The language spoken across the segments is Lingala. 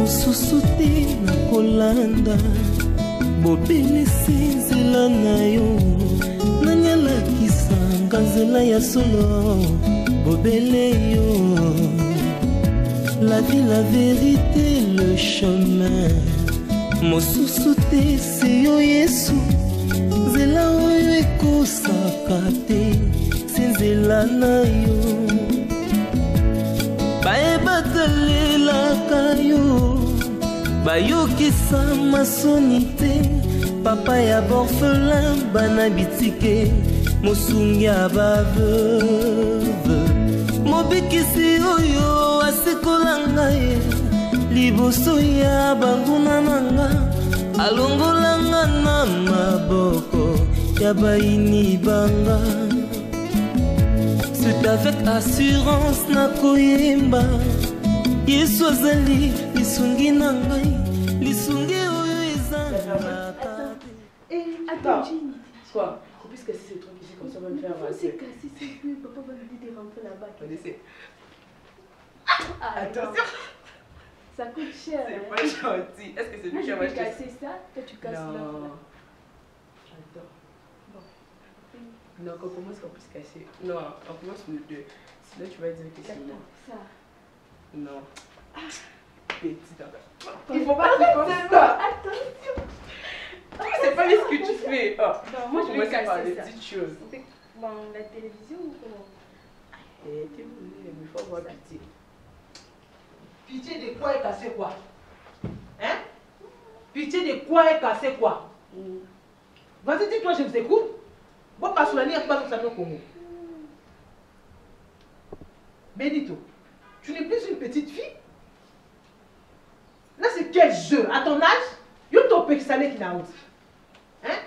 mosusu te na kolanda bobelisi nzela na yo nani alakisanga nzela ya solo bobele yo la vie la vérité le chemin mosusu te se yo Yesu nzela oyo ekosaka te se nzela na yo bayebatalelaka yo bayokisa masoni te papa ya borfelin bana bitike mosungi ya baveuve mobikisi oyo asikola ngai liboso ya banguna na nga alongolanga na maboko ya baini banga. C'est avec assurance na koyemba Yesu azali lisungi na ngai lisungi oyo ezalaka. Attends, quoi? Puisque c'est trop ici comme ça va me faire avancer. C'est cassé, c'est plus. Papa va me dire de rentrer là-bas. Attention. Ça coûte cher. C'est pas gentil. Est-ce que c'est lui qui a acheté ça? Casser ça, toi tu casses là. J'adore. Bon. Non, on commence qu'on puisse casser. Non, on commence le 2. Sinon tu vas dire que c'est moi. Ça. Non. Petit d'abord. Il faut pas faire comme ça. Attention. C'est pas ce que tu fais. Oh. Non, moi je vais casser par des ça. petites choses. Bon, la télévision ou comment? Eh, tu voulais, mais il faut avoir pitié. Pitié de quoi est cassé quoi? Hein? Pitié de quoi est cassé quoi? Vas-y, dis-toi, je vous écoute. Bon, pas sur la ligne, pas sur le Congo. Benito, tu n'es plus une petite fille? Là, c'est quel jeu? À ton âge? Yo to pe salé qui n'a honte. Hein?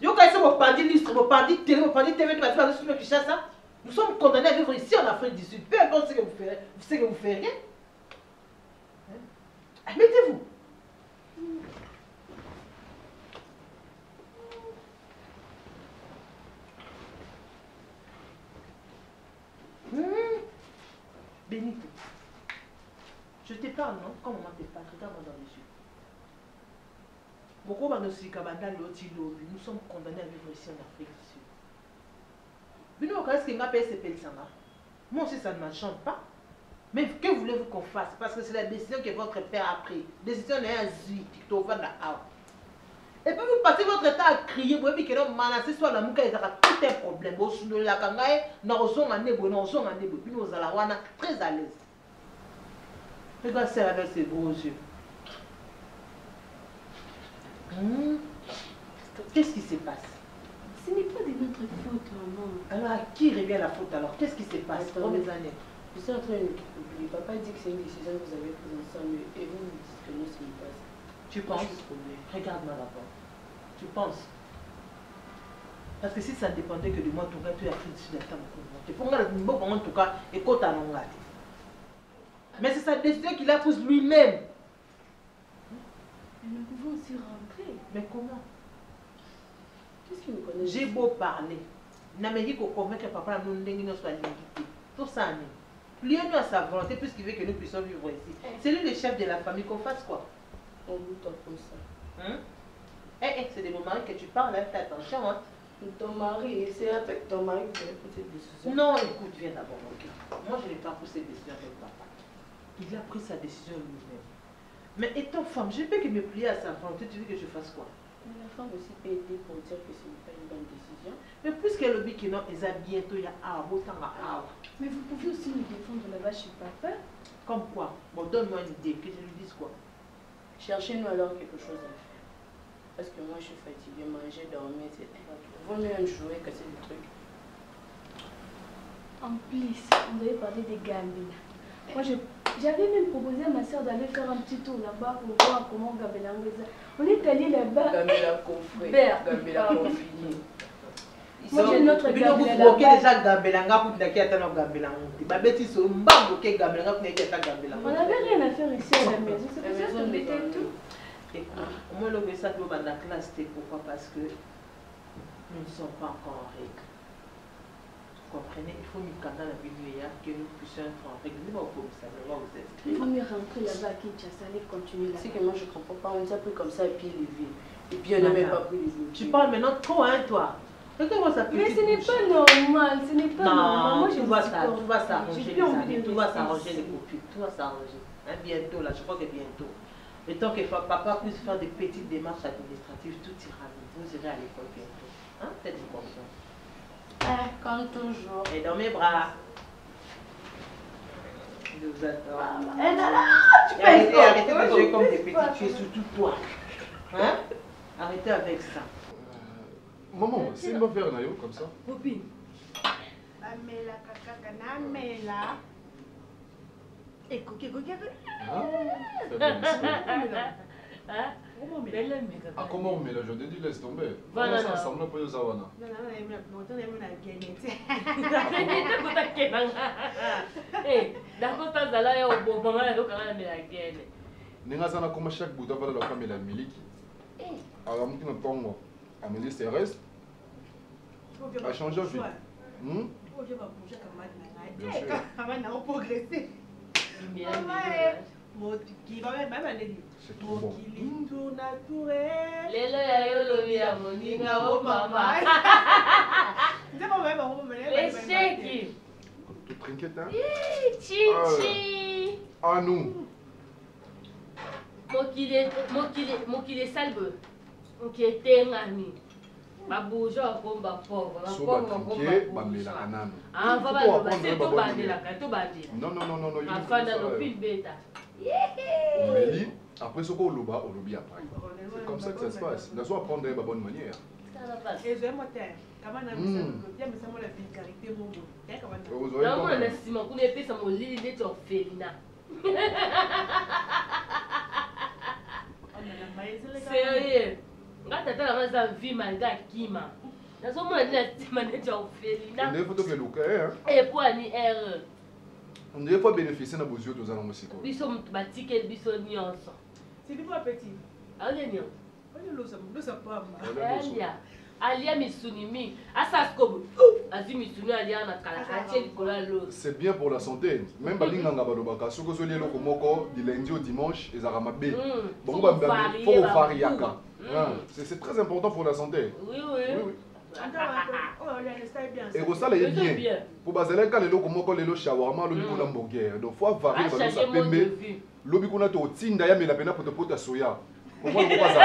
Yo quand c'est mon bandit l'istre, mon bandit télé, mon bandit TV, tu vas dire sur le ça. Nous sommes condamnés à vivre ici en Afrique du Sud. Peu importe ce que vous ferez, vous savez que vous ferez rien. Hein? Mettez-vous. Benito, je te parle, non? Comme on te parle, regarde-moi dans les yeux. Nous sommes condamnés à vivre ici en Afrique du Sud. Moi aussi, ça ne m'enchante pas. Mais que voulez-vous qu'on fasse? Parce que c'est la décision que votre père a prise. Décision n'est un zi, et puis vous passez votre temps à crier, vous voyez que non, manasser soit la mouka, il y a tout un problème. Vous souvenez la kangaye, nous sommes très à l'aise. Regarde ça avec ses gros yeux. Qu'est-ce qui se passe? Ce n'est pas de notre faute, maman. Alors à qui revient la faute alors? Qu'est-ce qui se passe? Combien d'années? Je suis en train de... Papa dit que c'est une décision que vous avez prise ensemble et vous me dites que non, ce n'est pas ça. Tu penses? Regarde-moi d'abord. Tu penses? Parce que si ça ne dépendait que de moi, tu as pris dessus de temps. En tout cas, écoute à l'ongade. Mais c'est sa décision qu'il a prise lui-même. Mais nous pouvons aussi rentrer. Mais comment? Qu'est-ce qu'il me connaît? J'ai beau parler. N'a pas dit qu'on convainc papa nous n'ayons soit limité. Tout ça, lui nous à sa volonté puisqu'il veut que nous puissions vivre ici. C'est lui le chef de la famille, qu'on fasse quoi? On vous comme ça. Hein? C'est de mon mari que tu parles, hein? Fais attention. Hein? Ton mari, c'est avec ton mari que tu as pris cette décision. Non, écoute, viens d'abord, mon cœur. Moi, je n'ai pas pris cette décision avec papa. Il a pris sa décision lui-même. Mais étant femme, je ne peux que me plier à sa volonté. Tu veux que je fasse quoi? Mais la femme aussi peut aider pour dire que ce n'est pas une bonne décision. Mais puisqu'elle dit que non, elle a bientôt, il y a autant à. Mais vous pouvez aussi nous défendre là-bas chez papa. Comme quoi? Bon, donne-moi une idée, que je lui dise quoi? Cherchez-nous alors quelque chose à faire. Parce que moi je suis fatiguée, manger, dormir, etc. Vaut mieux jouer que c'est des trucs. En plus, on devait parler des Gambes. Moi, j'avais même proposé à ma soeur d'aller faire un petit tour là-bas pour voir comment Gambela. On est allé là-bas. Gambela confré. Gambela confiné. Moi, j'ai notre Gambela. Vous déjà Gambela pour qu'il y ait un Gambela. Babeti so mbambo ke Gambela pour qu'il y ait un Gambela. On n'avait rien à faire ici à la maison. C'est pour ça qu'on était tout. Au moins, le message de la classe, c'était pourquoi? Parce que nous ne sommes pas encore en règle. comprenez, il faut nous candidater la vidéo que nous puissions être en règle. Nous allons comme ça, on va vous inscrire. Il vaut mieux rentrer là-bas à Kinshasa, aller continuer là. C'est que moi je comprends pas, on nous a pris comme ça à pied levé. Et puis on n'a même pas pris les autres. Tu parles maintenant trop, hein, toi. Regarde-moi ça. Mais ce n'est pas normal, ce n'est pas normal. Moi, tout va s'arranger les amis, tout va s'arranger les copines, tout va s'arranger. Bientôt, là, je crois que bientôt. Le temps que papa puisse faire des petites démarches administratives, tout ira bien. Vous irez à l'école bientôt. Hein? Faites-vous confiance. Comme toujours. Et dans mes bras. Je vous attends. Arrêtez de jouer comme des petits, tu es surtout toi. Hein? Arrêtez avec ça. Maman, c'est une affaire comme ça. Copine. Amela, kaka, namela. Écoute, Ah, comment on met là? Je te dis, laisse tomber. Voilà. Ça ensemble pour les Zawana. Ningasana comme chaque bout d'avant la femme et la miliki. Alors, on a tongo. A ministre reste. A changé de vie. Bien sûr. C'est trop bon. Tu trinquettes, hein? Chichi. À nous. Mokile salbe. Mokete ngani. Babujo akomba pauvre. Soba trinquet, bambela kanano. Ah, va c'est tout bandela, tout bandela. Non. Afanda no pile beta. On me lit, après ce qu'on loba, on lobby après. C'est comme ça que ça se passe. Il faut apprendre de la bonne manière. Sérieux. Ngata tala maza vie manga kima. Nazo mo na manager ofelina. On faut que le cas Et pour ani erreur. on devait pas bénéficier de nos yeux tous allons aussi. Biso batike biso nyonso. C'est du quoi petit? Ale nyo. Nous sommes pas. Alia misunimi. Asasko. Azi misunu alia na kala atie likola lo. C'est bien pour la santé. Même balinganga balobaka soko zo lielo komoko du lundi au dimanche et ça mabe. Bon ba faut variaka. C'est très important pour la santé. Oui. Et ça est bien. Pour bazeler quand lelo komoko lelo shawarma lo bikuna hamburger. Donc faut varier ba ça pembe. Lo bikuna to tinda ya mela pena poto poto soya. Comment on va ça?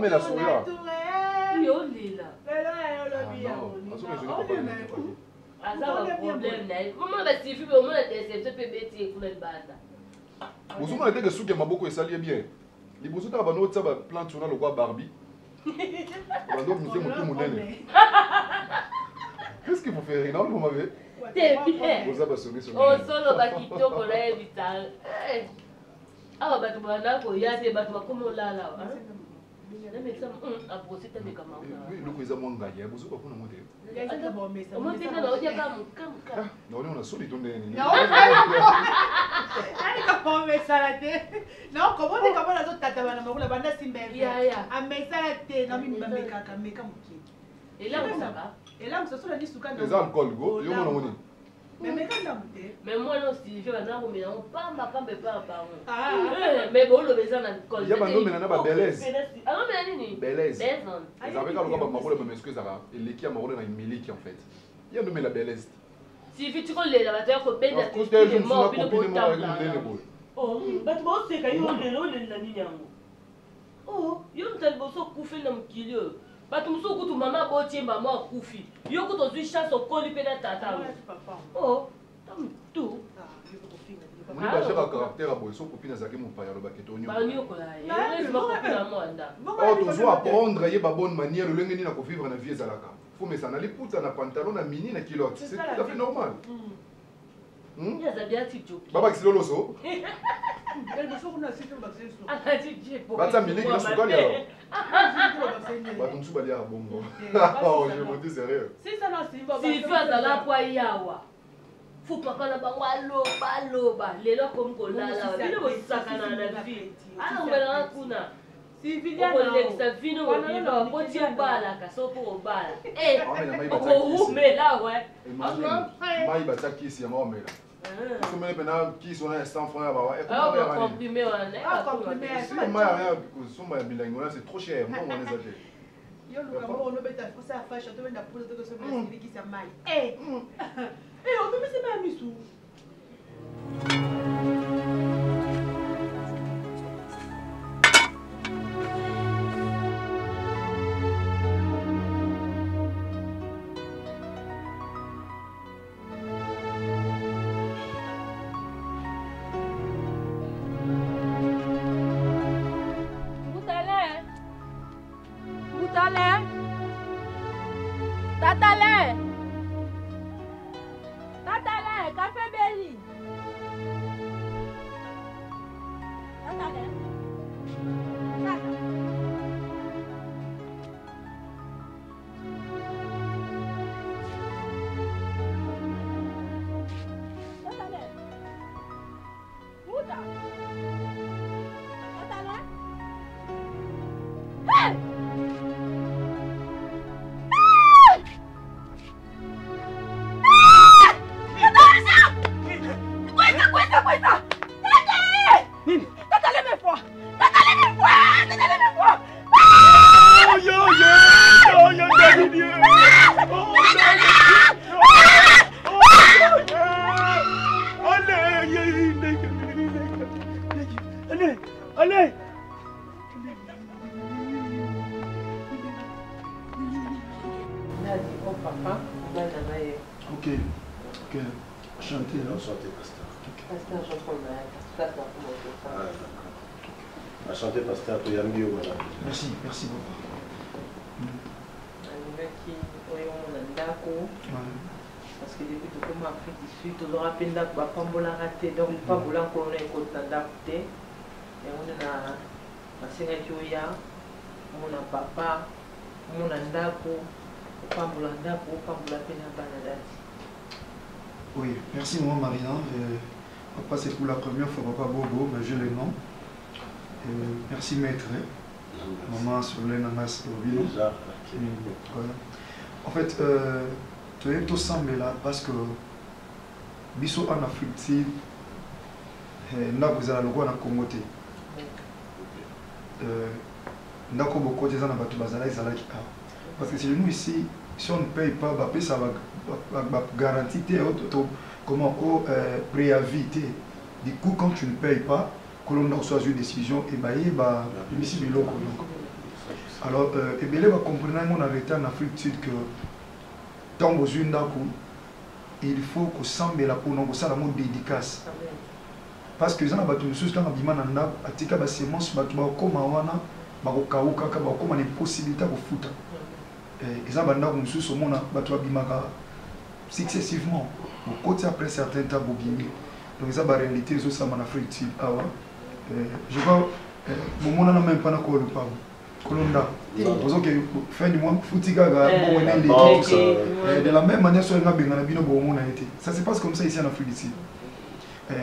Mais la soya. Yo lila. Comment va suffire au moins de PBT pour le banda? Vous avez dit que ce qui m'a beaucoup essayé bien. Les boussons de Rabano, ça va planter sur le roi Barbie. Qu'est-ce qu'il vous fait rire? Non, vous m'avez. Vous avez sonné sur le oh, solo bakito pour la vital. Ah, bah, tu vas là pour y aller, bah, tu vas comme là. Oui, le président Manga, il y a besoin de monter. Non, on a solide. Non, comment on est capable de tata la bande simbe. Et là, on va. Et là, on se souvient du souka. Les alcools, go, il y a mon monnaie. Mais moi, non, si je vais dans le mélange, pas mais bon, le besoin d'alcool. Il y a un homme maintenant, Belaise. Ah non, mais Nini. Belaise. Ils avaient quand le Maroc, mais excuse moi et l'équipe Maroc dans une miliki en fait. Il y a un homme la Belaise. Si tu connais la bataille, il faut bien d'être mort, puis le oh, bah tu vois, c'est qu'il y a un oh, il y a un tel bosso coufé dans le kilo. Bah tu me souviens que tu maman botier maman koufi. Yo que tu chance au col du tata. Oh, tout. On va chercher un caractère à boire son copine à Zaki mon père le baqueton. Bah ni au cola. Il va pas la moanda. Oh, tu dois apprendre à bonne manière le lengeni na ko vivre na vie ezalaka. Faut mais ça na les poutres na pantalon na mini na culotte. C'est tout à fait normal. Il y a des attitudes. Baba qui loloso. Bata miliki na sukali alors. Bata msuba lia bongo. Oh, je me dis sérieux. Si ça non si bon. Si fait dans la poyawa. Faut pas qu'on a pas loba. Les là comme qu'on là là. Il faut sakana na vie. Ah on va là kuna. Si Viviane Kolekisa vino mobimba poti obala kasopo obala. Mais là ouais. Mai batia kisi ya maomela. Somene pena kisi ona 100 francs ba wa. Ah comprimé on est. Ah comprimé. Soma ya bilangi ona c'est trop cher. Moi on les a fait. Yo luka mo no beta ko sa fa chateau na pose to so me kisi ya mai. On peut me se ba misu. Merci beaucoup. Parce que depuis tout comme Afrique du Sud, tu auras peine d'avoir pas bon la raté, donc pas bon la colonne et côté d'adapter. Et on a la Sénégal, on a papa, on a ndako, pas bon la ndako, pas bon la peine à Banadati. Oui, merci maman Marina. Papa c'est pour la première fois, papa Bobo, mais je le nom. Merci maître. Maman Solène Amas Obino. En fait, tu es tout semblé là parce que biso en Afrique, nous avons le droit de Congoté. Nous avons beaucoup de gens qui parce que si nous ici, si on ne paye pas, ça va garantir comment préavis. Du coup, quand tu ne payes pas, que l'on reçoit une décision, et alors, et va comprendre mon arrêté en Afrique du Sud que tant que il faut que semble la pour nous ça la mode dédicace. Parce que les gens ont battu nous quand abima nanda atika ba semence battu ba koma wana ba kokauka ka ba koma une possibilité de foot. Et les gens banda nous sous mona battu abima successivement au côté après certains temps bobimi. Donc ça ba réalité zo ça en Afrique du Sud. Je vois mon n'a même pas na ko le pas. Colonda. Parce que fin du mois foutiga de la même manière sur été. Ça se passe comme ça ici en Afrique d'ici.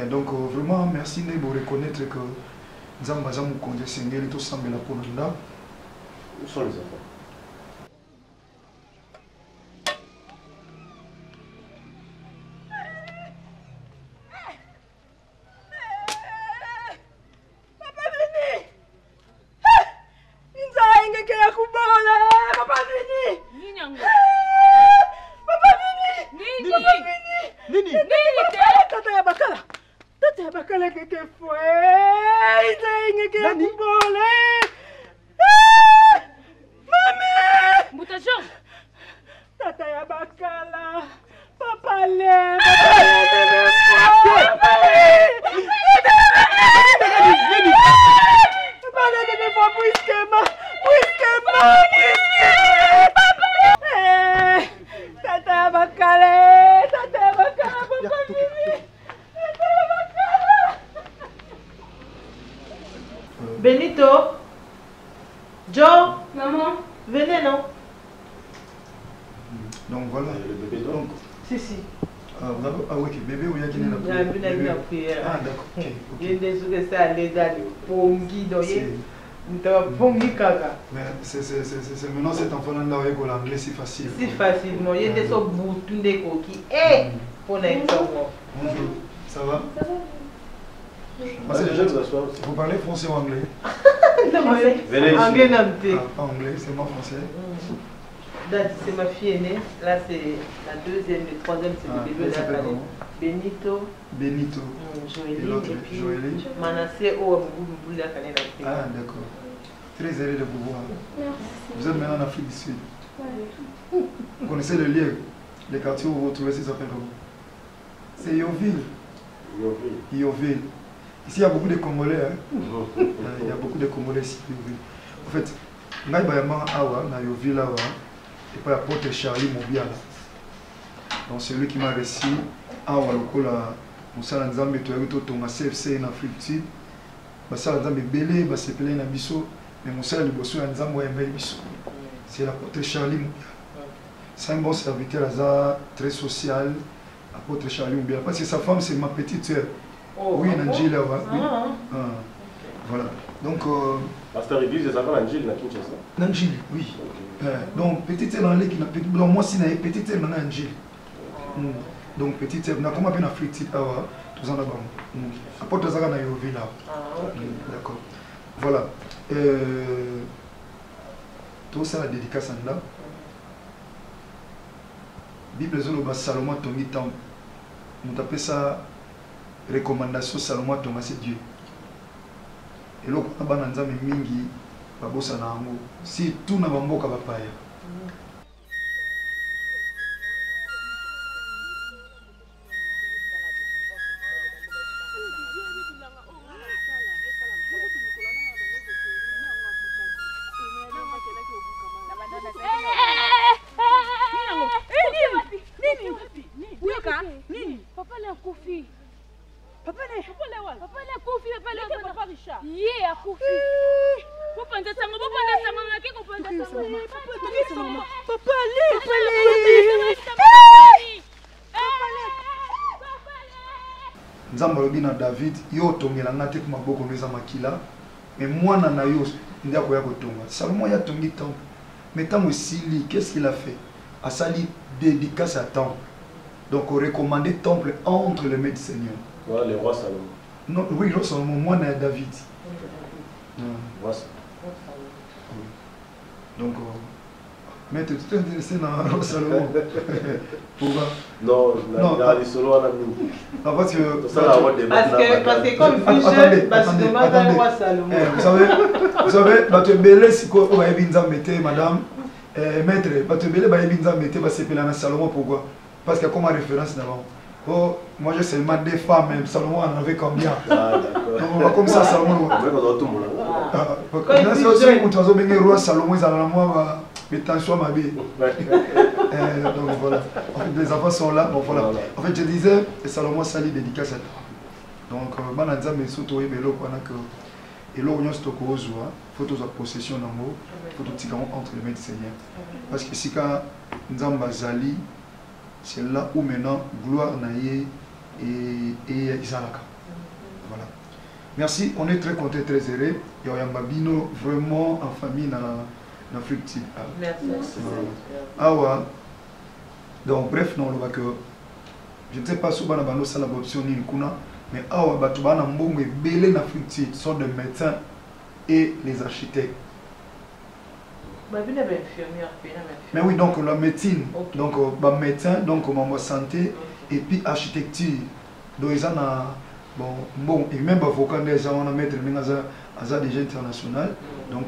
Donc vraiment merci de vous reconnaître que nous avons besoin de conduire tout semble la Colonda. Où sont les enfants? Benito, Joe, maman, venez non? Donc voilà. Le bébé donc. Si. Ah oui, bébé ou il y a qui n'est la prière. Ah d'accord. Il y a des choses qui sont allées dans le pongi. Mais c'est maintenant cet enfant-là avec l'anglais, c'est facile. Si facilement, il y a des sortes de coquilles. Eh, pour l'instant. Bonjour, ça va? Vous parlez français ou anglais? Anglais, pas anglais, c'est moi français. C'est ma fille aînée. Là, c'est la deuxième, le troisième, c'est le bébé de la famille. Benito. Benito. Joëlie. Et puis Manassé au bout de la famille. Ah, d'accord. Très heureux de vous voir. Vous êtes maintenant en Afrique du Sud. Vous connaissez le lieu, les quartiers où vous vous trouvez, ça s'appelle comment? C'est Yoville. Yoville. Ici, il y a beaucoup de Congolais. Hein? Il y a beaucoup de Congolais ici. En fait, il y a Yoville là, et puis l'apôtre Charlie Mobiala. Donc c'est lui qui m'a reçu. Awa lokola musala nzambe toyaki totonga CFC en Afrique du Sud. Basala nzambe belé, basepele na biso, mais musala liboso ya nzambe oyembeli biso. C'est l'apôtre Charlie Mobiala. C'est un bon serviteur, très social, l'apôtre Charlie Mobiala. Parce que sa femme, c'est ma petite sœur. Oui, Nanjila, oui. Voilà. Donc. Pasteur Église, c'est ça quand Nanjila, na Kinshasa? Nanjila, oui. Donc, petite sœur, moi, si j'ai petite sœur, Nanjila. Donc, petite sœur, comment on appelle Afrique, tout ça là-bas. Apôtre Zara na Yovi là. D'accord. Voilà. Tout ça, la dédicace en là. Bible Zoloba Salomon Tongi Tam. On appelle ça recommandation Salomon Tonga, c'est Dieu. Et là, on a un mingi, babosa na ango. Si tout n'a pas mboka bapaya. David, yo tongela ngate kuma boko neza makila, mais moi na yo ndia ko ya kotonga. Salomon ya tongi temple. Mais tant aussi qu'est-ce qu'il a fait? A sali dédicace à temple. Donc on recommandait temple entre les maîtres seigneurs. Voilà le roi Salomon. Non, oui, le roi Salomon, moi na David. Donc mais tu t'es intéressé dans le roi Salomon. Pourquoi? Non, il a les solos à la mine. Non, parce que comme Fischer, c'est le roi Salomon. Vous savez, tu es belle si on va y madame, maître, tu es belle, c'est Pelana Salomon. Pourquoi? Parce qu'il y a comme référence d'avant. Oh, moi j'ai seulement des femmes, même Salomon en avait combien? Ah, d'accord. Comme ça, Salomon. Quand c'est aussi un roi Salomon, ils ont mais attention ma vie. Donc voilà. En fait, les enfants sont là. Donc voilà. En fait, je disais, Salomon Sali dédicace à toi. Donc, Bananza me soto et Belo, et l'eau, on se toque aux oies, photos de possession d'amour, photos de entre les maîtres seigneurs. Parce que si quand Nzamba Zali, c'est là où maintenant gloire naïe et Isalaka. Voilà. Merci, on est très content, très heureux. Il y a un babino vraiment en famille dans l'Afrique. Merci. Ah ouais. Donc bref, non, que je ne sais pas si on a une salle d'option ni kuna, mais ah ouais, tu vas en bon et belé en Afrique sont des médecins et les architectes. Mais oui, donc la médecine, okay. Donc médecin, donc ma santé et puis architecture. Donc ils ont bon et même avocat déjà on a mettre déjà international. Donc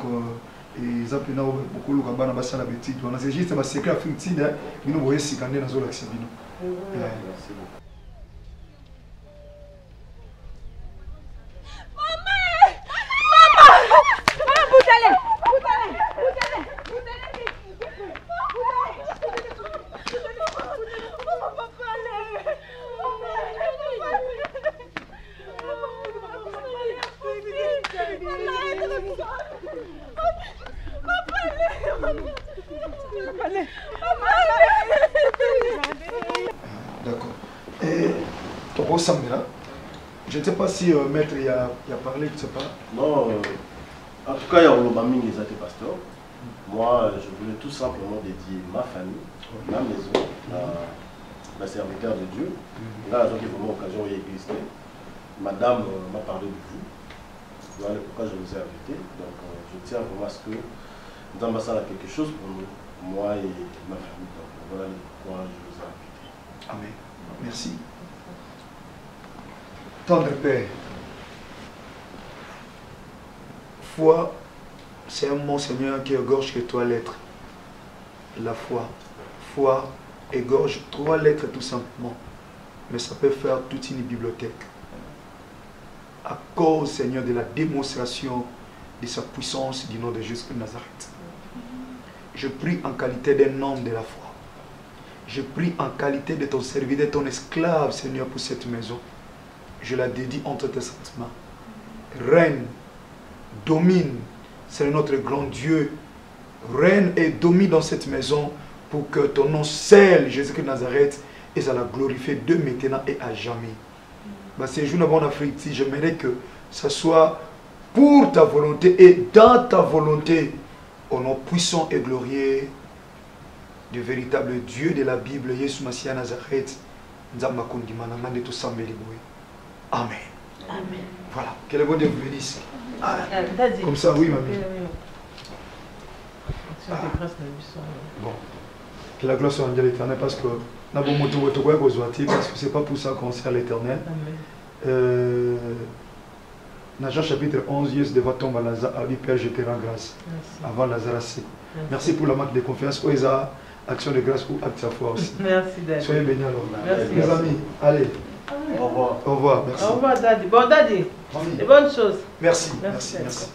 ils appellent beaucoup le cabana basa la bêtise. On a c'est juste un secret Afrique Sud, nous voyons si quand dans zone accident. Merci. D'accord. Et ton Samira, je ne sais pas si maître y a parlé, je ne sais pas. Non, En tout cas, il y a Olobami les athées pasteurs. Moi, je voulais tout simplement dédier ma famille, ma maison, ma serviteur de Dieu. Là, j'ai vraiment l'occasion d'exister. Madame m'a parlé de vous. Voilà pourquoi je vous ai invité. Donc, je tiens vraiment à ce que nous ambassadons quelque chose pour nous, moi et ma famille. Donc, voilà pourquoi je vous ai invité. Amen. Merci. Tendre Père, foi, c'est un mot, Seigneur, qui égorge que 3 lettres. La foi égorge 3 lettres tout simplement, mais ça peut faire toute une bibliothèque. À cause, Seigneur, de la démonstration de sa puissance du nom de Jésus de Nazareth. Je prie en qualité d'un homme de la foi. Je prie en qualité de ton serviteur, ton esclave, Seigneur, pour cette maison. Je la dédie entre tes saintes mains. Règne, domine, c'est notre grand Dieu. Règne et domine dans cette maison pour que ton nom seul, Jésus de Nazareth, et ça la glorifier de maintenant et à jamais. Ces jours en Afrique, j'aimerais que ce soit pour ta volonté et dans ta volonté, au nom puissant et glorieux du véritable Dieu de la Bible, Jésus Massia Nazareth. Amen. Amen. Voilà, que le bon Dieu vous bénisse. Comme ça, oui, mamie. Bon, que la gloire soit en Dieu l'éternel, parce que c'est pas pour ça qu'on sert l'éternel. Dans Jean chapitre 11, Jésus devant tomber à Lazare, a dit Père, je te rends grâce. Avant Lazare. Merci pour la marque de confiance. Action de grâce ou acte de foi aussi. Merci, Daddy. Soyez bénis alors. Merci. Mes amis, allez. Au revoir. Au revoir. Merci. Au revoir, Daddy. Bon, Daddy, des bonnes choses. Merci. Merci. Merci.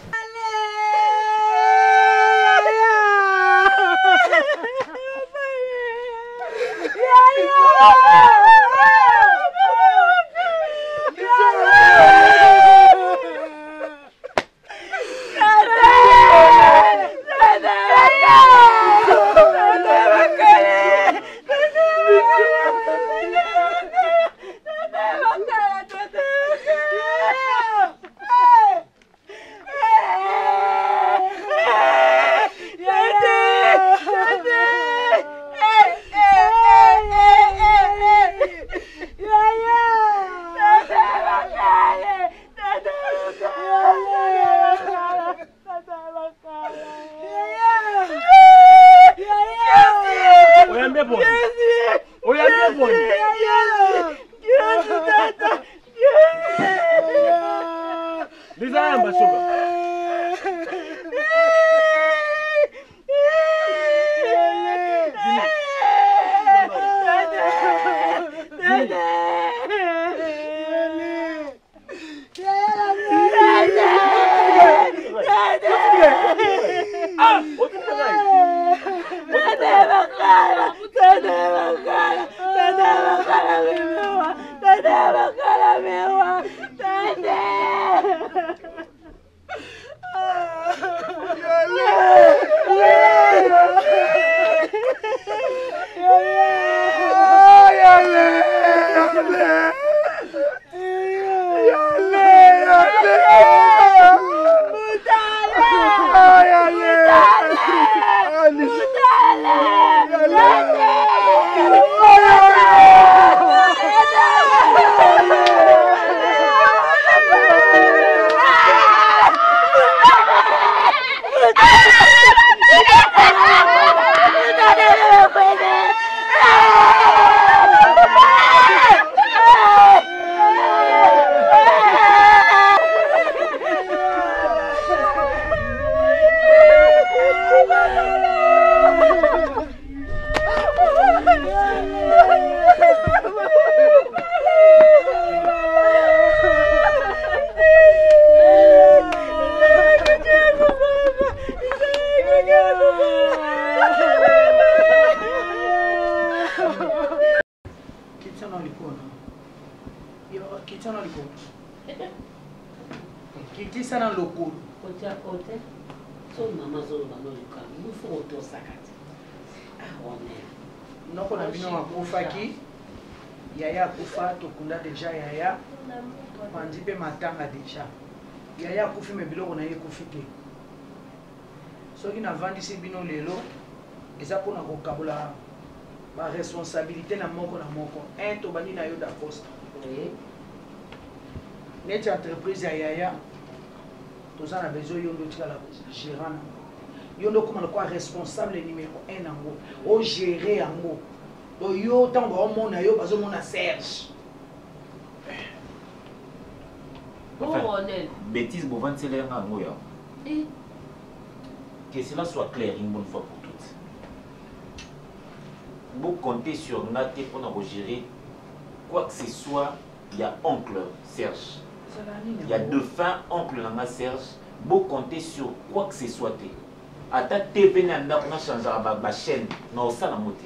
Déjà yaya mandi pe matanga déjà yaya kufi me biloko na ye kufi te soki navandisi bino lelo eza mpona kokabola baresponsabilité na moko tobandi na yo d'Acosta neti entreprise ya yaya toza na besoin yo ndo tikala gérant nango yo ndo okoma lokwa responsable numéro 1 nango ogére yango do yo ntango baomona yo bazomona Serge bêtise bovansele yanga yango ya que cela soit clair une bonne fois pour toutes. Vous comptez sur Naté pour nous gérer quoi que ce soit. Il y a oncle Serge. Il y a deux fins oncle Nanga Serge. Vous comptez sur quoi que ce soit. À ta TV, on a changé la chaîne. Non, ça n'a moté.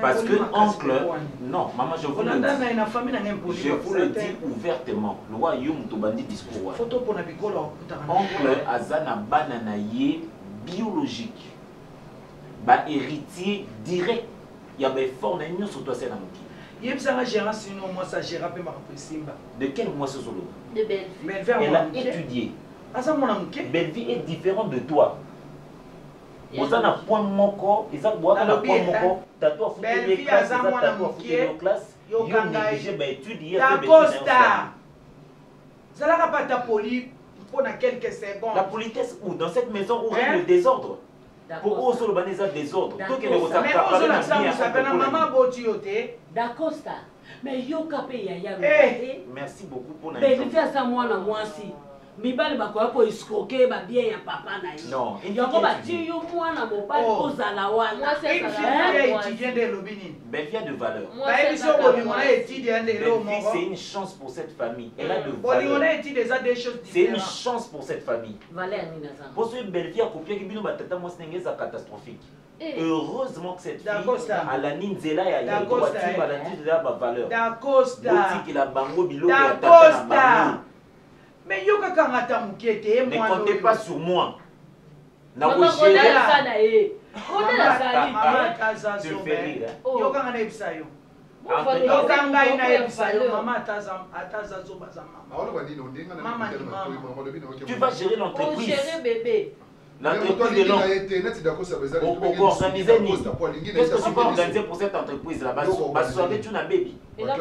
Parce que oncle, non, maman, je vous le dis ouvertement. Le royaume de bandit discours. Oncle Azana bananaye biologique. Ba héritier direct. Il y a des formes de sur toi, c'est de quel mois ce solo? De Belleville. Elle a étudié. Belleville est différent de toi. Vous avez un point moko, ils ont un point moko. T'as toi foutu les classes, t'as toi foutu les classes. Yo négligé bah étudier. D'Acosta. Ça n'a pas ta poli pendant quelques secondes. La politesse où? Dans cette maison où règne le désordre. Pour eux, sur le banisa désordre. Mais vous s'appelle maman Botiote. D'Acosta. Mais yo kapé yaya. Merci beaucoup pour l'invitation. Mais fais ça moi na moi aussi. Mibali bakoya ko escroquer ba bien ya papa na yo. Non, yoko ba ti yo mwana mobali ozala wana. Moi c'est ça. Étudiant de lobini. Belle de valeur. Ba biso bolingona étudiant de lo mo. C'est une chance pour cette famille. Elle a de valeur. Bolingona étudiant déjà des choses différentes. C'est une chance pour cette famille. Valeur ni na ça. Pour ce belle vie a copié que bino batata moi c'est ça catastrophique. Heureusement que cette fille à la ninzela ya ya voiture à la ninzela ba valeur. D'Acosta. Boutique la bango bilo ya tata na bango. Mais yo kaka ngata mukete ne comptez pas sur moi. Maman ça na e. On la sali. Tu fais rire. Yo kanga na ebisa yo. Yo kanga ina ebisa yo maman ataza zo bazama. Maman ni maman. Tu vas gérer l'entreprise. On gérer bébé. L'entreprise de l'homme. On organiser qu'est-ce que tu vas organiser pour cette entreprise là? Bah soirée tu n'as baby. Bah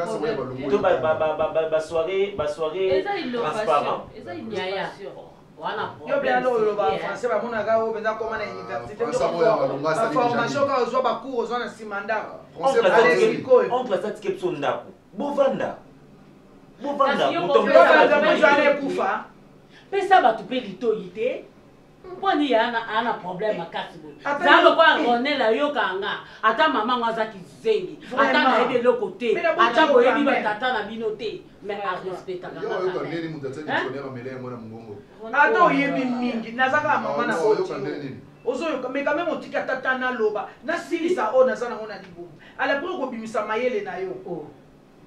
soirée transparent. Yo bien lo ba français ba mona ga o benza koma na université ba formation ka ozo ba cours ozo na simanda. Oncle ça tike psonda ko. Bovanda. Mutombe kufa. Pesa ba tupe litoyite. Mponi ana problème makasi bo. Zalo kwa ngone la yo kanga. Ata mama ngwaza kizengi. Ata na ebe lokote. Ata bo yebi batata na binote. Mais à respecter kanga. Yo ko ndeni mutatsani sonera mele mwana mungongo. Ata oyebi mingi nazaka mama na oti. Ozo mais quand même on tika tata na loba. Na silisa o nazana ngona libumu. Ala pour ko bimisa mayele na yo.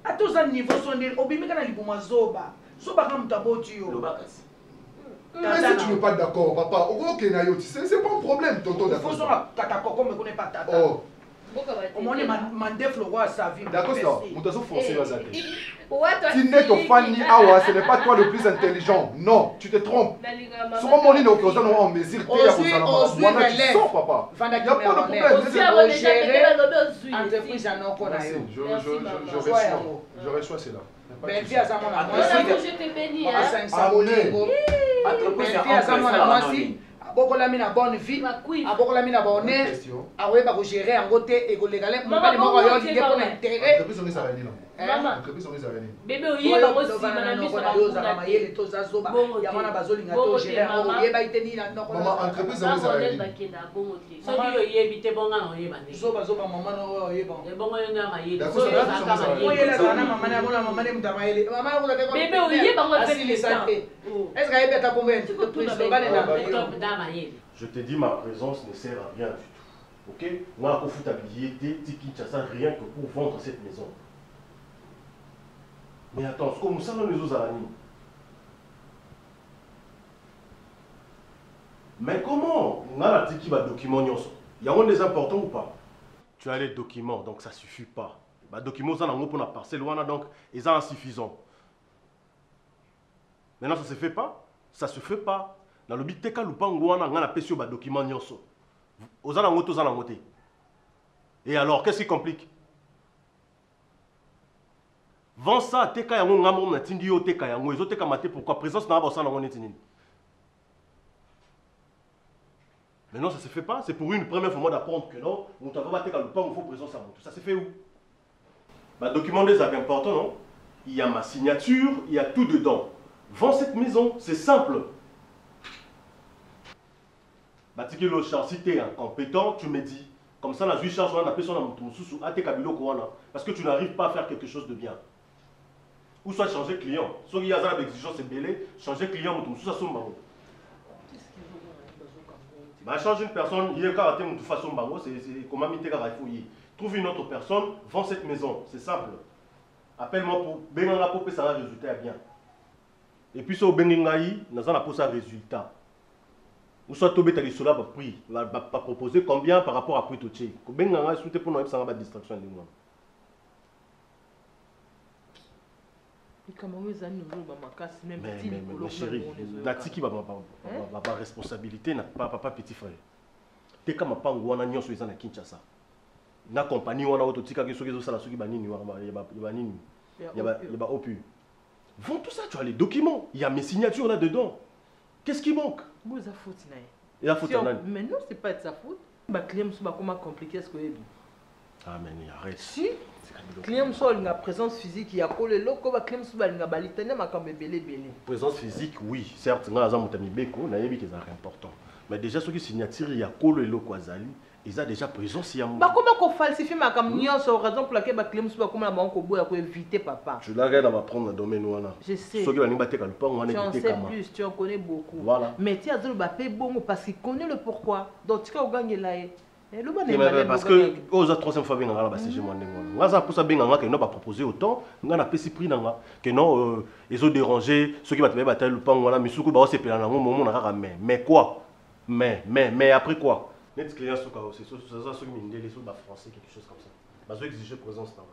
Ata oza niveau sondel obimika na libumu zoba. Zoba kama mtaboti yo. Loba kasi. Mais si tu n'es pas d'accord, papa, c'est pas un problème, tonton. D'accord. Au moins, sa vie. D'accord, ça. Nous devons forcer la zate. Tu n'es ton fan ni awa, ce n'est pas toi le plus intelligent. Non, tu te trompes. Sur mon lit, nous en mesure. Tu sors, papa. Il n'y a pas de problème. Je reçois cela. Ben fia za mona je te bénis hein. Abokola mina bonne vie, abokola mina bonne, awe ba ko gérer en côté et ko légalé mon pas mo yo l'idée pour intérêt. Bébé oye ba ko si mana miso ba yo za ma yele to za zoba ya mana bazolinga to gérer o ye ba iteni na ndoko maman entreprise on ça ba kenda bongo te so yo ye bité bonga na oye ba ne zoba maman no ye bon e bongo yo na ma yele so yo za ka ma yele za na mama na mona mama ne mutama yele mama ko te bébé oye ba ko fait santé est-ce que ye beta pombe entreprise ba na je te dis ma présence ne sert à rien du tout. OK? Moi, je ne rien que pour vendre cette maison. Mais attends, comme ça, nous sommes mais comment? On a la document. Il y a des importants ou pas? Tu as les documents, donc ça ne suffit pas. Les documents, ça pour la parcelle, donc ils sont insuffisants. Maintenant, ça ne se fait pas? Ça ne se fait pas. Na lobi teka lupango wana nga na pesi ba document nyonso. Ozana ngoto ozana ngote. Et alors qu'est-ce qui complique? Vend ça teka yango ngamo na tindi yo teka yango ezo teka maté pourquoi présence na ba osana ngone tinini. Mais non, ça se fait pas, c'est pour une première fois moi d'apprendre que non, on t'a pas teka lupango faut présence à moi. Ça se fait où? Bah document des affaires important non? Il y a ma signature, il y a tout dedans. Vends cette maison, c'est simple. Bah, si tu es incompétent, tu me dis. Comme ça, la juge charge on a personne à sous parce que tu n'arrives pas à faire quelque chose de bien. Ou soit changer client. Soit il y a des exigences belé, changer client, ça son bango. Bah, change une personne, il y a karaté de façon bango, c'est comment il faut. Trouve une autre personne, vends cette maison, c'est simple. Appelle-moi pour Benga pour que ça va résultat bien. Et puis, si au Bengaï, nous allons pour ça résultat. Ou soit tu as cela va prix, va proposer combien par rapport à prix toché. Bengaï, souhaité pour nous, ça va distraction de moi. Mais chérie, Natiki va ma responsabilité, n'a pas petit frère. T'es comme un pango, on a nion sur les Kinshasa. Na compagnie, on a autotika qui sont les autres, qui banini, il y a OPU. Vends tout ça, tu as les documents, il y a mes signatures là-dedans. Qu'est-ce qui manque? La faute mais non, c'est pas de sa faute. Les clients sont comment compliqué ce que ah mais arrête. Si clients sont une présence physique, il y a quoi le loco, les clients sont une balitane, mais comme belé. Présence physique, oui, certes, on a un beko, on a vu que c'est important. Mais déjà ceux qui signatures, il y a quoi le loco azali. Ils ont déjà présence. Bah comment qu'on falsifie ma camion sur raison pour laquelle les clients sont comme la banque au bout pour éviter papa. Je l'arrête à m'apprendre dans le domaine où on a. Je sais. Ceux qui vont battre le pan, on tu en sais plus, tu en connais beaucoup. Voilà. Mais tu as dit que bon parce qu'il connaît le pourquoi. Donc tu as gagné là. Parce que aux troisième fois bien là c'est chez moi on a pour ça bien que non pas proposer autant on a payé prix que non ils ont dérangé ceux qui va te battre le pan voilà mais sous coup bah c'est payé dans moment on a mais quoi mais après quoi net client sur c'est ça ceux qui me disent les français quelque chose comme ça bah je exiger présence là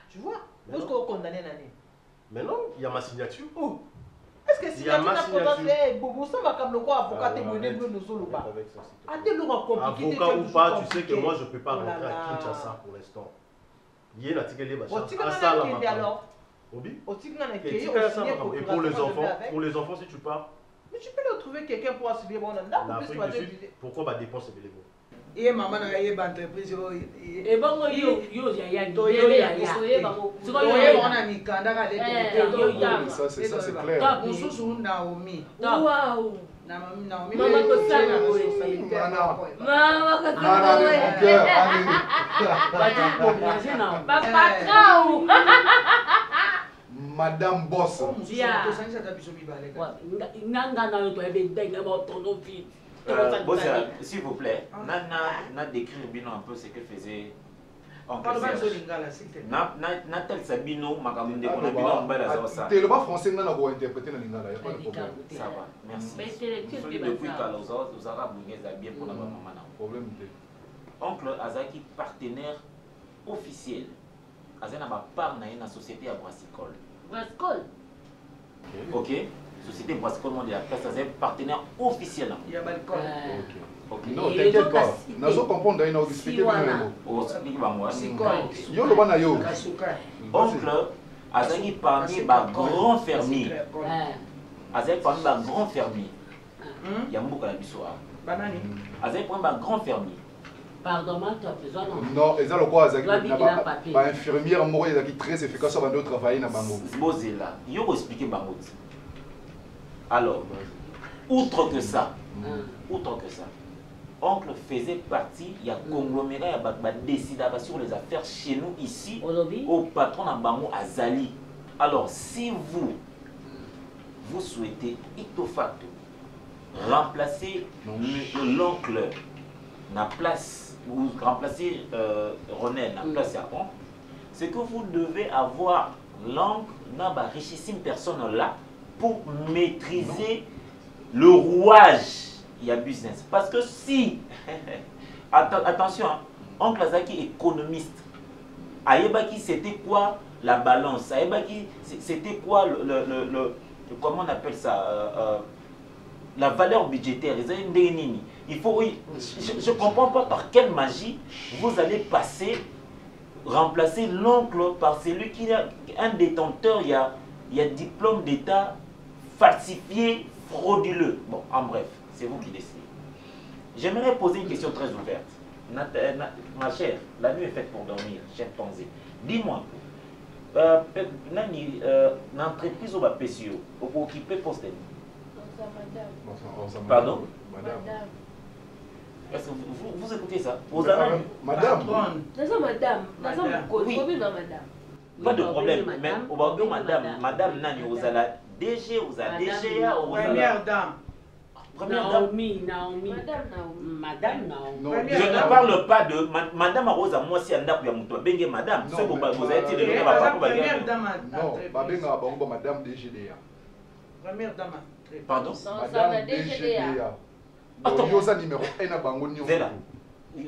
tu vois où est-ce qu'on condamné l'année mais non il y a ma signature où est-ce que si tu as potentiel bobo ça va comme le quoi avocat te mener nous solo pas avocat ou pas tu sais que moi je peux pas rentrer à Kinshasa pour l'instant il y a l'article les machins et pour les enfants si tu pars mais tu peux leur trouver quelqu'un pour assurer mon âme pourquoi ma dépense est bénévole et maman a eu entreprise et bon yo ça c'est clair Naomi waouh Naomi Madame Boss. S'il vous plaît, n'a décrit un peu ce que faisait Oncle Serge. N'a tel Sabino, Makamundé, on a bien en bas à ça. Tu es le bas français, on a interprété dans l'ingala, il n'y a pas de problème. Ça va, merci. Depuis qu'Alozor, nous avons bien pour la maman. Problème. Oncle Azaki, partenaire officiel. Azaki n'a pas part dans la société à Brassicole. Brassicole? Ok. Société Brassicole, on dit la presse, Azaki partenaire officiel. Il y a balcon. Ok. Non, t'inquiète pas. Nous allons comprendre d'ailleurs, nous expliquer bien. Oh, explique moi. Yo, le bana yo. Oncle Azaki parmi les grands fermiers. Azaki parmi les grands fermiers. Il y a beaucoup de bisous. Banani. Azaki parmi les grands fermiers. Pardon, tu as besoin non, ils ont quoi Azaki pas infirmière mort Azaki très efficace avant de travailler dans Bango. Bosé là, il faut expliquer Bango. Alors, outre que ça, oncle faisait partie, il y a conglomérat, il y a décidé sur les affaires chez nous ici, au patron de Bango Azali. Alors, si vous souhaitez ipso facto remplacer l'oncle na place, ou remplacer Ronel na place à on, c'est que vous devez avoir l'oncle na ba richissime personne là pour maîtriser le rouage il y a business. Parce que si attention, hein, oncle Azaki économiste, Ayebaki c'était quoi la balance, Ayebaki c'était quoi le comment on appelle ça la valeur budgétaire. Il faut, je ne comprends pas par quelle magie vous allez remplacer l'oncle par celui qui a un détenteur, il y a diplôme d'État falsifié, frauduleux. Bon, en bref, c'est vous qui décidez. J'aimerais poser une question très ouverte. Ma chère, la nuit est faite pour dormir, chère pensée. Dis-moi, l'entreprise au PCO, pour occuper poste. Pardon? Madame. Est-ce que vous écoutez ça? Madame. Oui. Pas de problème. Mais au bas madame Nani, vous allez DG, vous allez DGA, première dame. Naomi. Madame Naomi. Je ne parle pas de Madame Rosa, moi si Anda pour Yamouto. Bengue Madame, ce que vous avez dit de première dame. Non, Madame DGDA. Première dame. Pardon? Madame DGDA. Yosa numéro 1 à Bango Nyon.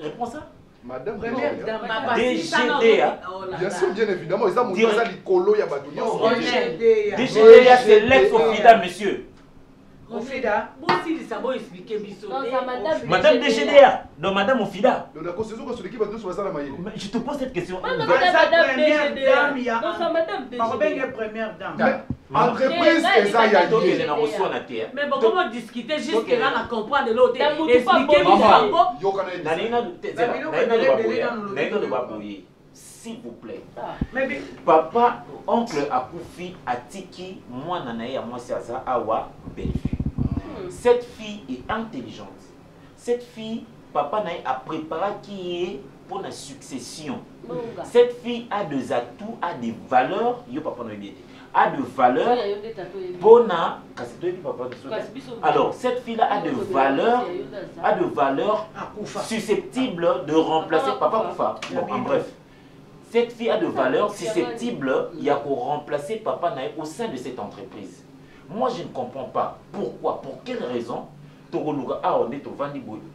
Réponds ça. Madame première dame. DGDA. Bien sûr, bien évidemment. Ils ont Yosa Licolo Yabatou. DGDA, c'est l'ex-OFIDA, monsieur. Ofida. Madame DGDA. Non, Madame Ofida. Je te pose cette question. Madame dame. Entreprise, c'est ça, il y a mais bon, comment discuter jusque-là, à comprendre l'autre? Expliquer s'il vous plaît. Papa, oncle Akoufi, Atiki, moi, Nanaï, moi, c'est ça, Awa, belle fille. Cette fille est intelligente. Cette fille, papa Naï a préparé qui est pour la succession. Cette fille a des atouts, a des valeurs. Yo, papa Naï a de valeurs. Alors, cette fille-là a de valeurs susceptibles de remplacer papa Koufa. Bon, en bref. Cette fille a de valeurs susceptibles de remplacer papa Naï au sein de cette entreprise. Moi, je ne comprends pas pourquoi, pour quelle raison, tout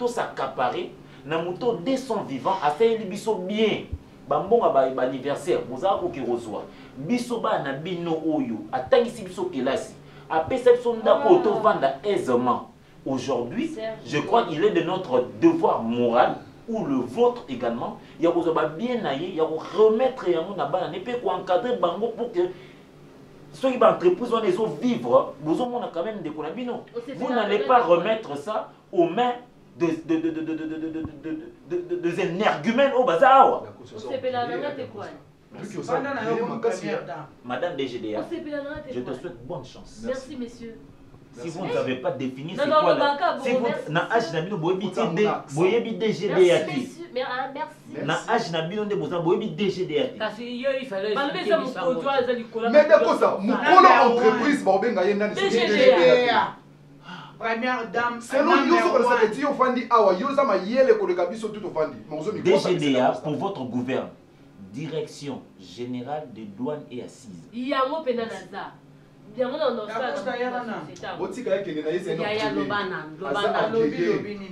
s'accaparer, Namuto dès son vivant a fait une biso bien. Bambonga ba anniversaire, vous avez qui reçoit. Bisoba na bino oyo, atangisi biso kelasi. A perception d'ako to vanda aisément. Aujourd'hui, je crois qu'il est de notre devoir moral ou le vôtre également. Il y a bien naïe, il y a remettre yango na bana ne peut encadrer bango pour que ceux qui entreprise vont les vivre, vous avez quand même des conabino. Vous n'allez pas remettre ça aux mains des énergumènes au bazar. Madame DGDA, je te souhaite bonne chance. Merci, messieurs. Si vous n'avez pas défini c'est quoi là, si vous na âge na bino boyebi DGDA qui na âge na bino nde boza boyebi DGDA qui kasi yo il fallait mais d'accord ça mukolo entreprise ba benga yenda ni DGDA première dame c'est nous yo so ça que yo fandi awa yo za mayele ko le kabiso tout fandi DGDA pour votre gouverne direction générale des douanes et assises yango pena naza bien on en ça botika yake na yese no ya lobana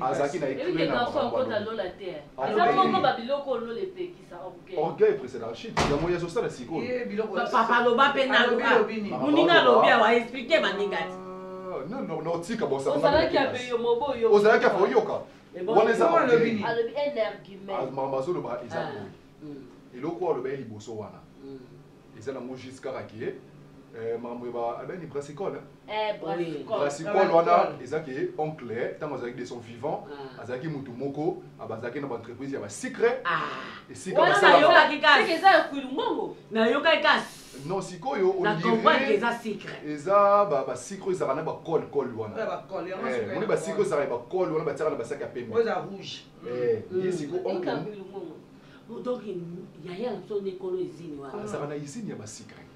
azaki na écrit na so ko ta lola terre ça mongo ba biloko lo le pe ki ça orgueil précédent shit ya moya so ça la siko papa loba pena muninga lobia wa expliquer maningati non tika bon ça on qui a payé mobo yo on qui a fait yoka on les a alobi un argument mama zo loba ezako eloko loba liboso wana ezala mo jusqu'à qui mamwe ba abeni brassicole brassicole wana ezaki oncle tant azaki de son vivant azaki mutu moko abazaki na entreprise ya ba secret et secret ça yoka kika c'est que ça kulungongo na yoka kika non sikoyo on dirait eza secret eza ba secret ça na ba col wana ba col on ba secret ça ba col wana ba tira na ba sac à pembe oza rouge siko oncle donc il y a un son école usine wana ça na usine ya ba secret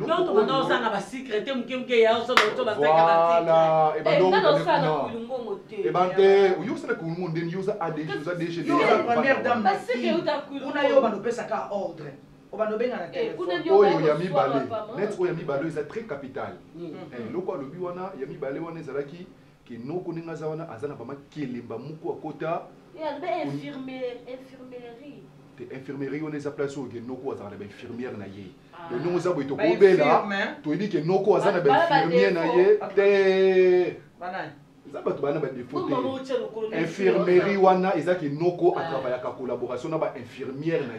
non to bana osanga ba secret mukemke ya oso to ba saka ba secret et donc non osanga kulungongo te et bante uyosa na kulungongo ndeni yosa ADG yosa DG première dame ba secret uta kulungongo una yo bano pesa ka ordre obano benga na téléphone oyo ya mibale net oyo ya mibale eza très capital loko alobi wana ya mibale wana ezalaki ke noko ninga aza wana aza na bama kelemba moko akota infirmerie Infirmerie, on est à place où il y a une infirmière. Et nous, nous avons été au là. Tu dis que nous avons une infirmière. Infirmerie wana ezaki noko à travailler à collaboration na ba infirmière na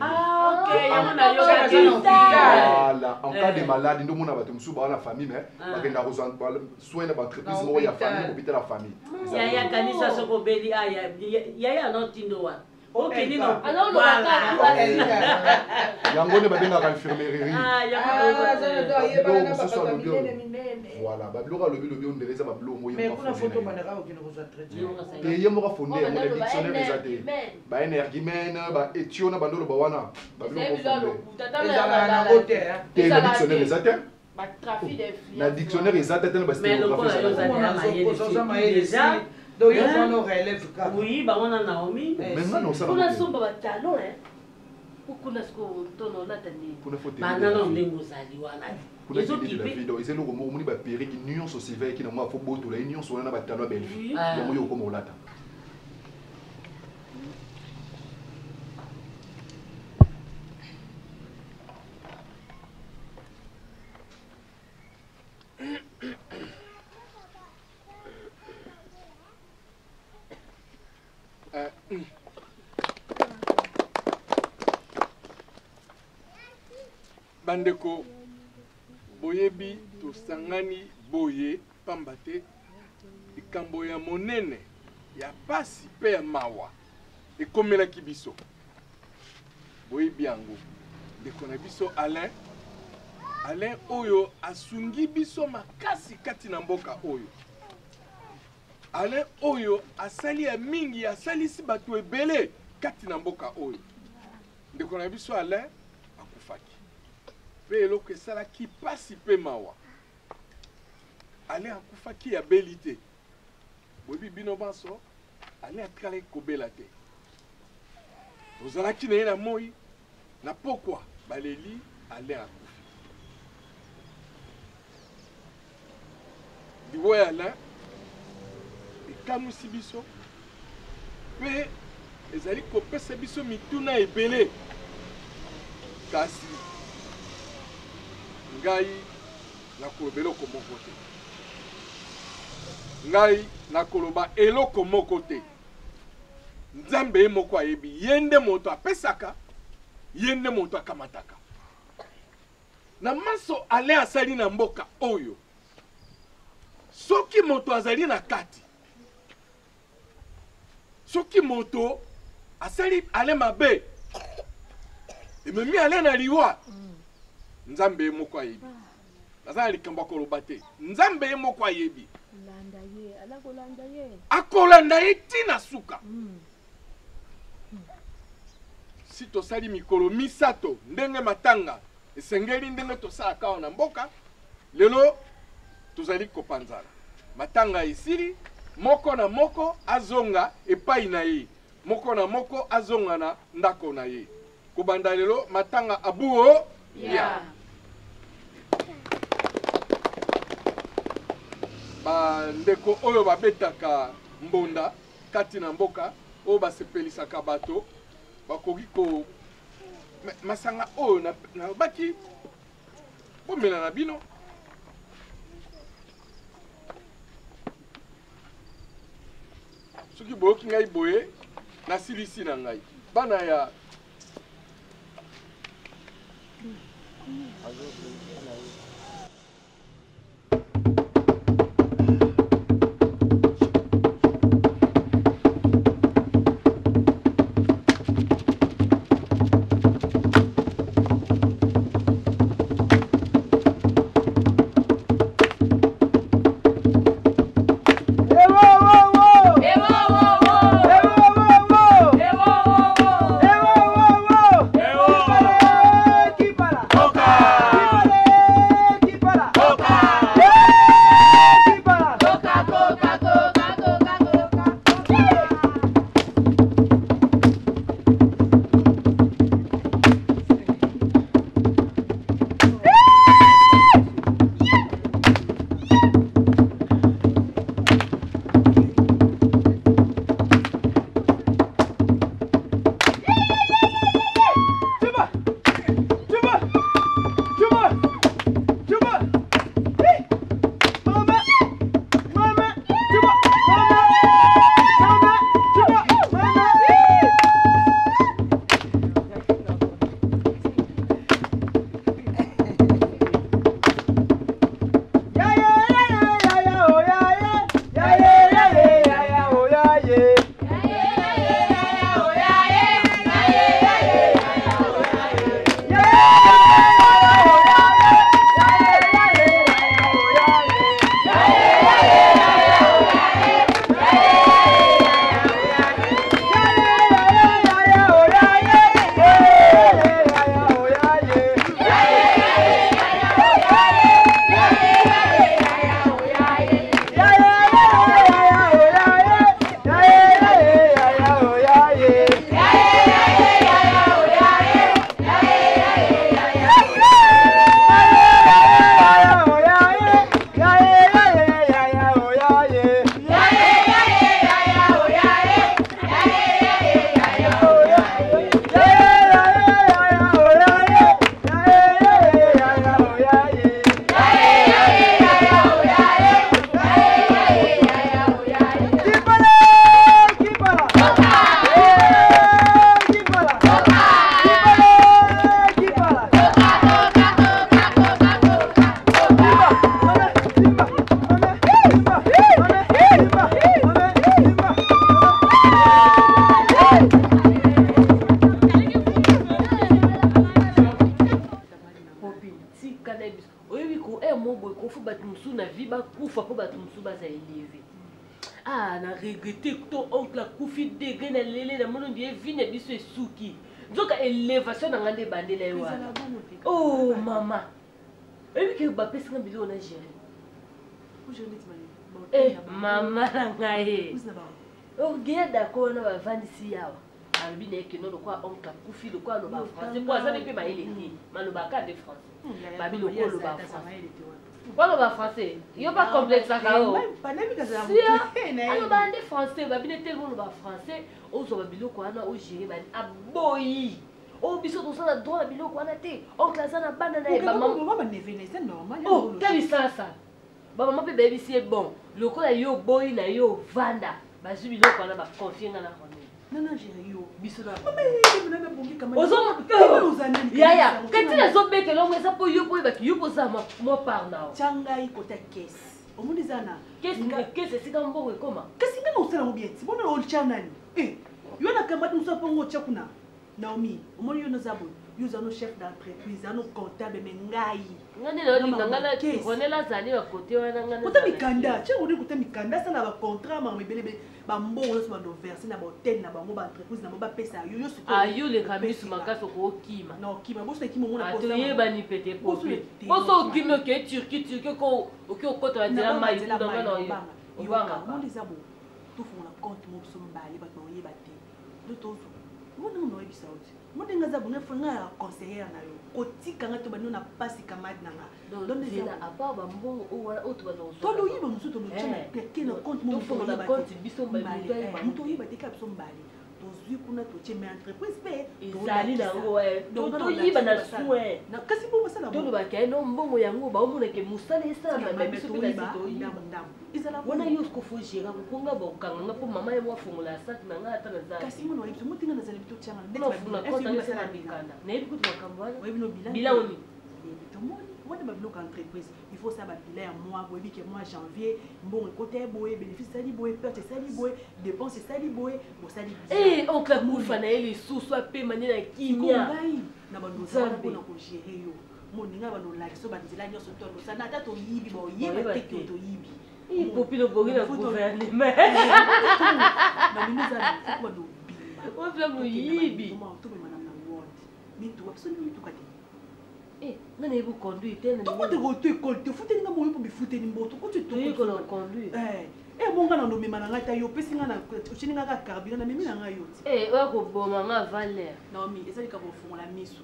voilà en cas de maladie ndo mona bato musu ba na famille mais bakenda kozwa soin na ba entreprise mo ya famille hôpital la famille ya kanisa soko beli ya no tindo wa OK ni no yango ne babenga infirmerie voilà babloka lobi on dereza bablo mo mais kuna photo banaka okino ko traiter et yemo ka fondé mon dictionnaire ezate ba énergumène ba étiona bandolo ba wana bablo ko fondé na côté hein na dictionnaire ezate ba trafic d'influence na dictionnaire ezate tellement ba stéréographie donc il faut nos relève ka oui ba wana Naomi maintenant non ça kuna somba ba talon hein kuna sko tono la tani kuna photo ba non ndingo sali wana kuna kiti la vidéo ezelo ko mo muni ba pere ki nuance aussi veille ki na mo fo boto la nuance wana ba talon belle vie ya mo yo ko mo lata Bandeko boyebi tosangani boye pambate likambo ya monene ya pasi pe ya mawa ekomelaki biso boyebi yango ndeko na biso Alain oyo asungi biso makasi kati na mboka oyo Alain oyo asali ya mingi asalisi bato ebele kati na mboka oyo ndeko na biso Alain akufaki pe eloko esalaki pasi pe mawa Alain akufaki ya beli te boyebi bino banso Alain atikala kobela te tozalaki na ye na moi na pokwa baleli Alain akufi libo ya Alain ekamusi biso pe ezali kopesa biso mituna ebele kasi ngai nakoloba eloko moko te ngai nakoloba eloko moko te nzambe ye moko ayebi ye nde moto apesaka ye nde moto akamataka na maso Alain asali na mboka oyo soki moto azali na kati soki moto asali Alain mabe ememi Alain na liwa nzambe ye moko ayebi nazala likambo koloba te nzambe ye moko ayebi akolanda ye tina suka si tosali mikolo misato ndenge matanga esengeli ndenge tosalaka awa na mboka lelo tozali kopanzana matanga esili moko na moko azonga epai na ye moko na moko azonga na ndako na ye kobanda lelo matanga abuo ya bandeko oyo babetaka mbonda kati na mboka oyo basepelisaka bato bakoki ko masanga oyo nabaki bomela na bino soki boyoki ngai boye nasilisi na ngai bana ya na biso oyebi ko mobo ko fu batu musu na vie ba kufa po batu musu ba za élevé ah na regretter to oncle kufi degré na lele na mono die vie na biso esuki nzoka élévation na ngande bandela yo oh mama oyebi ke ba pesa ngambilo na gérer mama na ngai orgueil d'accord na ba vandisi yawa albi ne ke no lo kwa oncle kufi lo kwa lo ba français po azali pe ba eleki malobaka de français babi lo ko lo ba français kwa lo ba français yo pas complexe ça kao alors ba de français babi ne tellement lo ba français ozo ba biloko ana o gérer ba aboyi o biso to sana droit na biloko ana te oncle azana bana na ba maman ba nevene c'est normal oh quel ça ba maman pe baby c'est bon loko na yo boy na yo vanda ba zubi loko ana ba confier na non j'ai yo biso na maman bongi kama ozo ya kati na zo beke lo ngesa po yo po ba ki yo po za mo par na changa iko ta caisse o mundi zana caisse c'est comme bon comment qu'est-ce que nous sera bien si bon on chanani yo na kama tu so pongo chakuna Naomi o moni yo no zabo yo za no chef d'entreprise ano comptable mengai ngane na lingangala ronela zali wa côté wana ngane kuta mikanda che uri kuta mikanda sana ba contrat ma mebelebe ba mbongo so ba do verser na ba hotel na ba mo ba entreprise na mo ba pesa yo so ayo le kamisu makaso ko kima no kima bo so kima mona posa atoye ba ni pete po so kima ke turki ko o kota na mai na ngana yo banga mo lizabo tu fona compte mo so mbali ba mo yeba te do to mo no ebisa oti mo denga za bonga fanga conseiller na yo kotika nga to ba na pasi kamadi na nga donc déjà à part ba mbongo o wala autre ba zo to do yiba musu to no chana ke na compte mo fo na compte biso mbali to yiba te ka biso mbali to zui kuna to che me entreprise pe ezali na ngo to yiba na soin na kasi bo masala to ba ke no mbongo yango ba o mo ke musala esa ba biso pe na to yiba ndam izala wana yo ko fo jera ko nga ba kanga po mama ye mo fungula sat na nga ata na za kasi mo no yibi mo tinga na zali bitu changa ndeko fungula ko ta na mikanda na yibi ko makambwana webi no bilan oni to mo wana ba bloc entreprise il faut ça ba bilan mois webi ke mois janvier mbongo côté boye bénéfice sali boye perte sali boye dépense sali boye bo sali on clap mo fana ele sous soit pe manina kimia na ba no za ko na ko gérer yo mo ninga ba no la so ba nzela nyoso to no sana ata to yibi bo yeba te to yibi il popilo bogina gouvernement na miniza na ko do bima o flamu yibi mo to be madame na ward mi to absolument to kati na ne bu conduire te na to ko te go to école te fute nga mo yo po bi fute ni mboto ko te to ko na conduire monga na ndo mema na ngata yo pesi nga na chini nga ka carburant na memi na nga yo o ko boma nga Valère non mi ezali ka ko fungola miso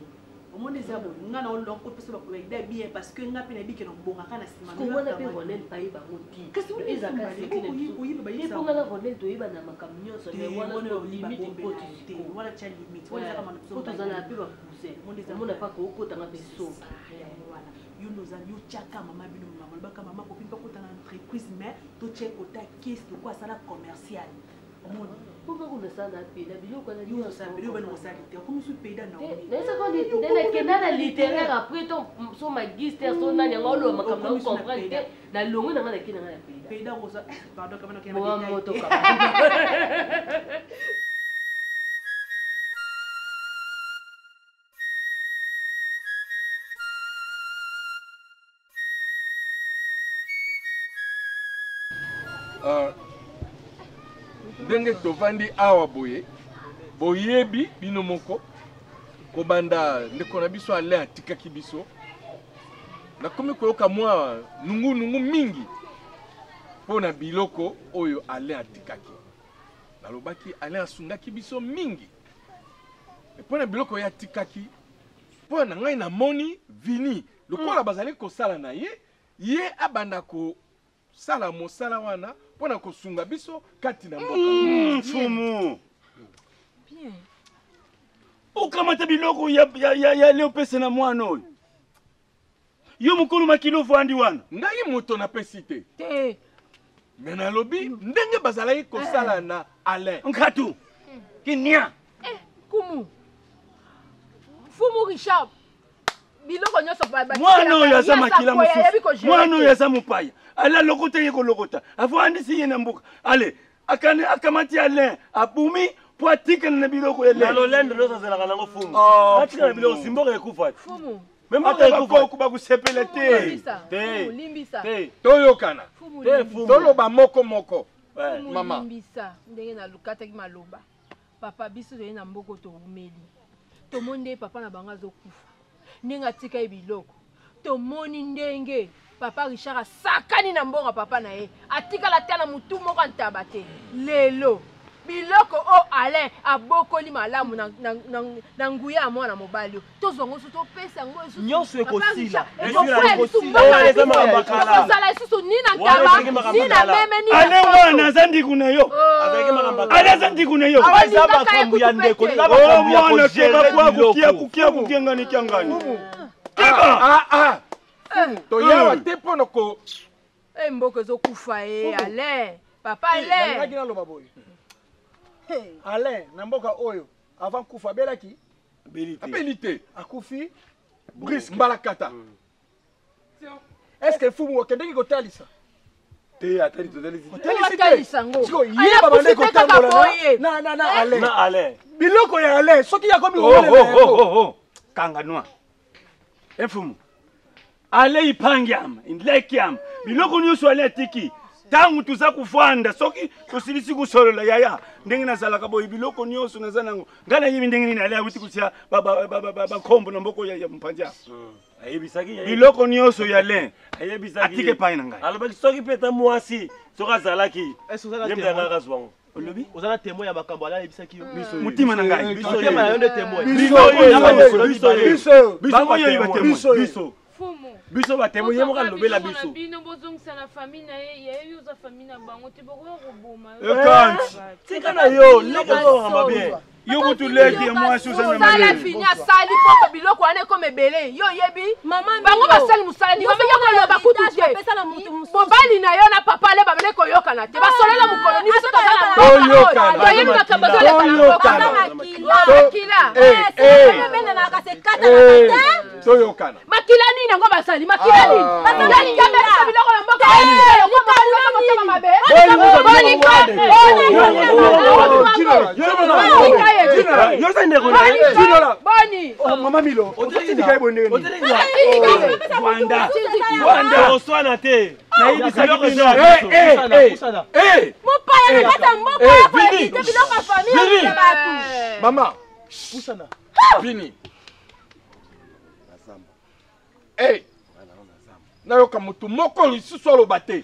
au monde des abos nga na on ko pesa ba ko ida bien parce que nga pe na bike na bonga kana sima ko wana pe Ronel paye ba moti kasi o eza ka se kine ko yiba ba yisa ko nga Ronel to yiba na makamnyo so le wana ko limite potite wana cha limite wana kama so to zana pe ba pousser monde des amona pa ko ko tanga beso wana yo nos amis yo chaka mama bino mama ba kama mama ko pimpa ko tanga entreprise mais to check ko ta caisse de quoi ça la commercial monde pourquoi on ça na peda biloko na yo ça biloko na ça littéraire comme sous peda na mais ça quand dit de la littéraire après ton so magister so na nyanga lo makamna comprendre na longo na ngana kina na peda ko ça pardon kama na kema moto kama ndenge tovandi awa boye boyebi bino moko kobanda ndeko na biso ale atikaki biso nakomi koyoka mwa nungu mingi mpona biloko oyo ale atikaki nalobaki ale asungaki biso mingi mpona biloko oyo atikaki mpona ngai namoni vini lokola bazali kosala na ye abanda kosala mosala wana pona kosunga biso kati na mboka fumu bien okamata biloko ya leo pesa na mwana oyo yo mukulu makilo vandi wana ngai moto na pesi te me nalobi ndenge bazalaki kosala na Alain nkatu kinia kumu fumu Richard biloko nyoso ba mwana oyo aza makila mosusu mwana oyo aza mopaya ala lokota ye kolokota afandisi ye na mboka ale akamati Alain abumi po atikana na biloko ele na lolendo loza zelaka nango fumu atikana na biloko simboka ekufa fumu Même bakoko bakusepela te. Limbisa. Toyokana. Toloba moko moko. Mama. Limbisa. Ndenge na lukata ki maloba. Papa biso to na mboko to umeli. To monde papa na banga zokufa. Ndenge atika ebiloko. To moni ndenge papa Richard asakani na mbonga papa na ye. Atika la tana mutu moko ntabate. Lelo. Biloko o Alain abokoli malamu na nguya mwana mobali tozongo so to pesa ngo so nyonso ekosila sala susu ni na taba ni na meme ni ale wana zandi kuna yo ale zandi kuna yo aza makambu ya ndeko na makambu ya kojela kwa kukia ngani kiangani to yawa te pono ko mboko zo kufa Alain papa Alain Alain, namboka oyo, avant kufa belaki, Belité. Akufi, Brice Mbalakata. Est-ce que Fumu okendeki kotalisa? Te atali totalisi. Kotalisa ngo. Siko yé babande kotambola. Na Alain. Na Alain. Biloko ya Alain, soki ya komi oh. Kanga noa. Fumu. Ale ipangyam, indlekyam. Biloko nyuso ale tiki. Tangu tuza kufanda soki tosilisi kusolola yaya ndenge nazalaka boy biloko nyonso nazanango ngana yibi ndenge nini ale awiti kutia ba kombo na mboko ya mpanja ayebisaki biloko nyonso ya len ayebisaki atike pai na ngai alobaki soki peta mwasi soka zalaki yembe ngaka zwango olobi ozana témoin ya makambo ala yebisaki yo mutima na ngai biso ya yo nde témoin biso biso batemo ye moka lobela biso bino bozongisa na famille na ye ye yoza famille na bango te bokoya koboma tika na yo leka zo ngamba bien yo mutu leki ya mwasi uzana male sala fini asali poko biloko wane ko mebele yo yebi bango basali musala ni bamenya ko loba kutu te bobali na yo na papa le babele ko yokana te basolela mukolo ni biso tozala yokana yebi makambazo le bana makila mena na kasekata na toyokana makila nini ngo basali makila nini basali kamera biloko na mboka Boni. Oh mama Milo. Otindi kai bonde. Wanda oswana te. Na hivi biloko sana. Mupaya na kata mboko yako te biloko famille ya batu. Mama. Pusana. Vini. Nayoka mutu moko lisusu aloba te.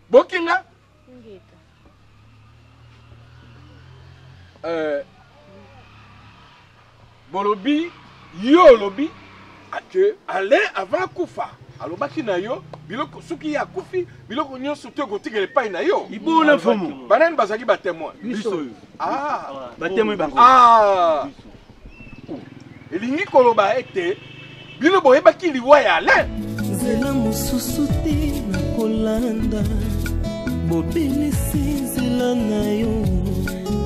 Bokinga? Bolobi, yo lobi, que aller avant kufa. Alobaki na yo, biloko suki ya kufi, biloko nyonso te gotikele pai na yo. Ibuna fumu. Banani bazaki ba témoin. Biso. Ba témoin bango. Elingi koloba ete bino boyebaki liwa ya ale. Nzela mosusu te na kolanda. Bobelisi nzela na yo.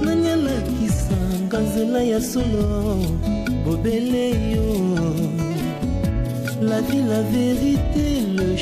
Nanyalakisanga nzela ya solo. Bobele yo. La vie, la vérité, le